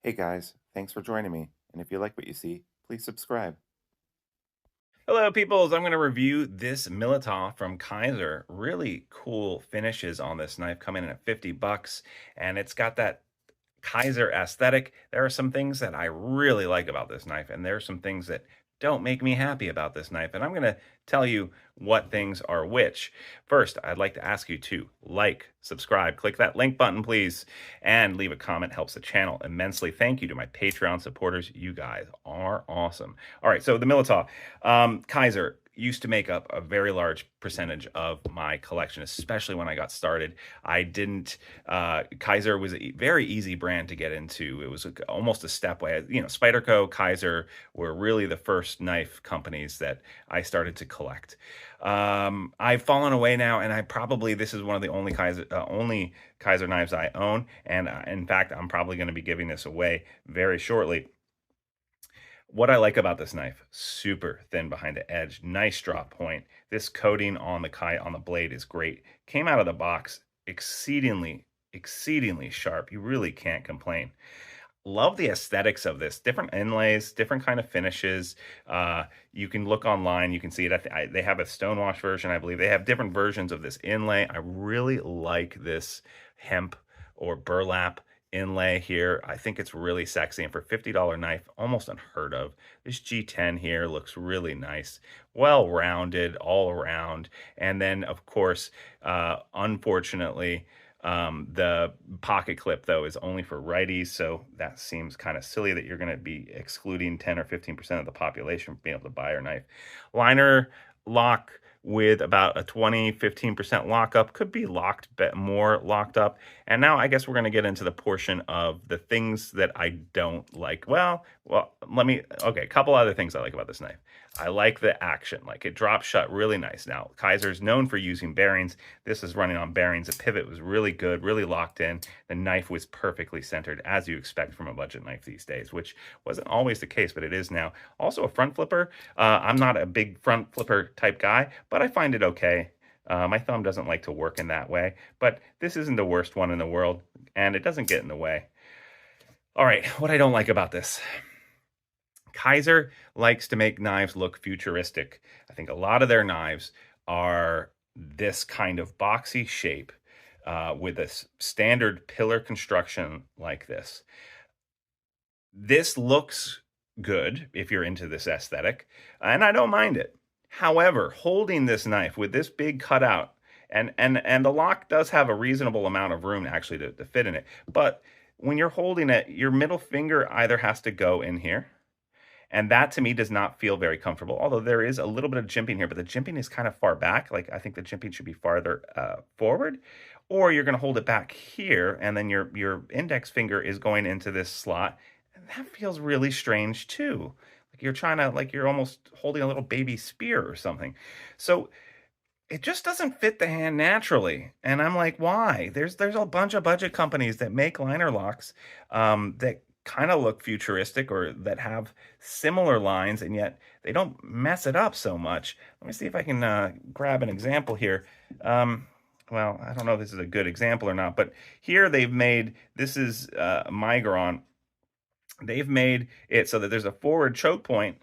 Hey guys, thanks for joining me. And if you like what you see, please subscribe. Hello, peoples. I'm going to review this Militaw from Kizer. Really cool finishes on this knife, coming in at 50 bucks, and it's got that Kizer aesthetic. There are some things that I really like about this knife, and there are some things that don't make me happy about this knife. And I'm going to tell you what things are which. First, I'd like to ask you to like, subscribe, click that link button, please, and leave a comment. Helps the channel immensely. Thank you to my Patreon supporters. You guys are awesome. All right, so the Militaw, Kizer used to make up a very large percentage of my collection, especially when I got started. I didn't Kizer was a very easy brand to get into. It was almost a step way. You know, Spyderco, Kizer were really the first knife companies that I started to collect. I've fallen away now, and I probably this is one of the only Kizer knives I own, and in fact, I'm probably going to be giving this away very shortly. What I like about this knife, super thin behind the edge, nice drop point. This coating on the blade is great. Came out of the box exceedingly sharp. You really can't complain. Love the aesthetics of this. Different inlays, different kind of finishes. You can look online, you can see it. They have a stonewash version, I believe. They have different versions of this inlay. I really like this hemp or burlap inlay here. I think it's really sexy, and for $50 knife, almost unheard of. This G10 here looks really nice, well rounded all around. And then, of course, unfortunately, the pocket clip, though, is only for righties, so that seems kind of silly that you're going to be excluding 10 or 15% of the population from being able to buy your knife. Liner lock with about a 15% lockup, could be more locked up. And now I guess we're going to get into the portion of the things that I don't like. Okay, a couple other things I like about this knife. I like the action, like it drops shut really nice. Now, Kaiser's known for using bearings. This is running on bearings. The pivot was really good, really locked in. The knife was perfectly centered, as you expect from a budget knife these days, which wasn't always the case, but it is now. Also a front flipper. I'm not a big front flipper type guy, but I find it okay. My thumb doesn't like to work in that way, but this isn't the worst one in the world, and it doesn't get in the way. All right, what I don't like about this. Kizer likes to make knives look futuristic. I think a lot of their knives are this kind of boxy shape with a standard pillar construction like this. This looks good if you're into this aesthetic, and I don't mind it. However, holding this knife with this big cutout, and the lock does have a reasonable amount of room actually to fit in it, but when you're holding it, your middle finger either has to go in here, and that to me does not feel very comfortable. Although there is a little bit of jimping here, but the jimping is kind of far back. Like I think the jimping should be farther forward, or you're going to hold it back here, and then your index finger is going into this slot, and that feels really strange too. Like you're almost holding a little baby spear or something. So it just doesn't fit the hand naturally, and I'm like, why? There's a bunch of budget companies that make liner locks that kind of look futuristic or that have similar lines, and yet they don't mess it up so much. Let me see if I can grab an example here. Well, I don't know if this is a good example or not, but here they've made this is Migron. They've made it so that there's a forward choke point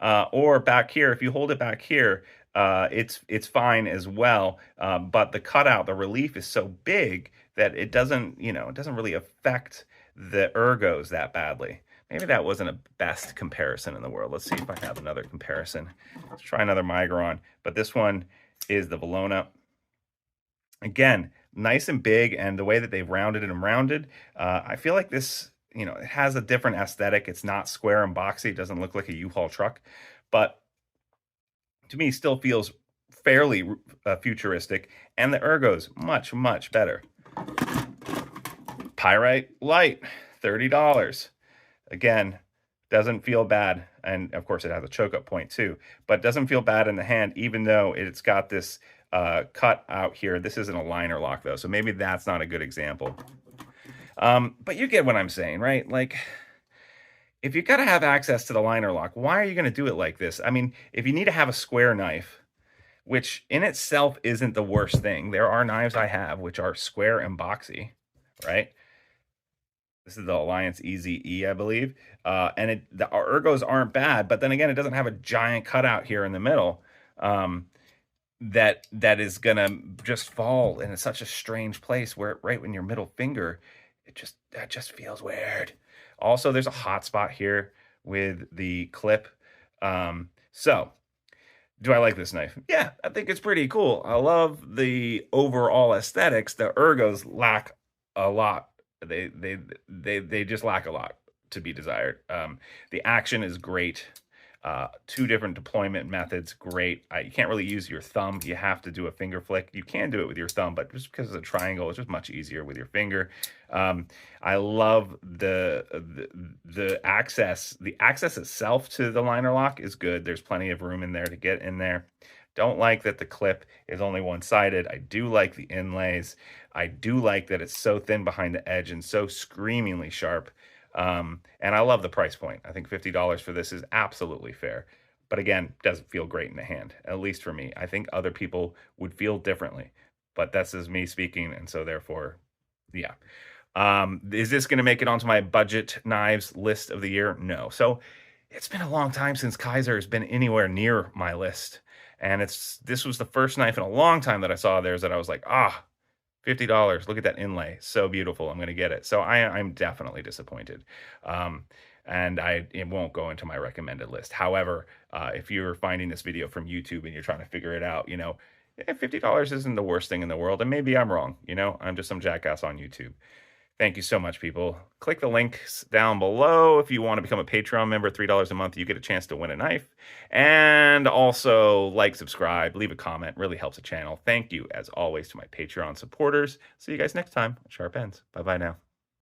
or back here, if you hold it back here, it's fine as well. But the cutout, the relief is so big that it doesn't really affect the ergos that badly. Maybe that wasn't a best comparison in the world. Let's see if I have another comparison. Let's try another Migron. But this one is the Valona. Again, nice and big, and the way that they've rounded it and rounded, I feel like this, it has a different aesthetic. It's not square and boxy. It doesn't look like a U-Haul truck, but to me, still feels fairly futuristic, and the ergo's much better. Pyrite Light, $30. Again, doesn't feel bad, and of course it has a choke up point too, but doesn't feel bad in the hand, even though it's got this cut out here. This isn't a liner lock though, so maybe that's not a good example. But you get what I'm saying, right? Like, if you got to have access to the liner lock, why are you going to do it like this? I mean, if you need to have a square knife, which in itself isn't the worst thing. There are knives I have which are square and boxy, right? This is the Alliance Easy E, I believe. And the ergos aren't bad, but then again, it doesn't have a giant cutout here in the middle. That is gonna just fall in such a strange place where right when your middle finger, that just feels weird. Also, there's a hot spot here with the clip. So do I like this knife? Yeah, I think it's pretty cool. I love the overall aesthetics. The ergos lack a lot. They just lack a lot to be desired. The action is great. Two different deployment methods, great. You can't really use your thumb. You have to do a finger flick. You can do it with your thumb, but just because it's a triangle, it's just much easier with your finger. I love the access. The access itself to the liner lock is good. There's plenty of room in there to get in there. Don't like that the clip is only one-sided. I do like the inlays. I do like that it's so thin behind the edge and so screamingly sharp. And I love the price point. I think $50 for this is absolutely fair. But again, doesn't feel great in the hand, at least for me. I think other people would feel differently, but that's just me speaking. And so therefore, yeah. Is this going to make it onto my budget knives list of the year? No. So it's been a long time since Kizer has been anywhere near my list. And this was the first knife in a long time that I saw theirs that I was like, $50. Look at that inlay. So beautiful. I'm going to get it. So I'm definitely disappointed. And it won't go into my recommended list. However, if you're finding this video from YouTube and you're trying to figure it out, $50 isn't the worst thing in the world. And maybe I'm wrong. I'm just some jackass on YouTube. Thank you so much, people. Click the links down below if you want to become a Patreon member. $3 a month, you get a chance to win a knife. And also, like, subscribe, leave a comment. Really helps the channel. Thank you, as always, to my Patreon supporters. See you guys next time. Sharp ends. Bye-bye now.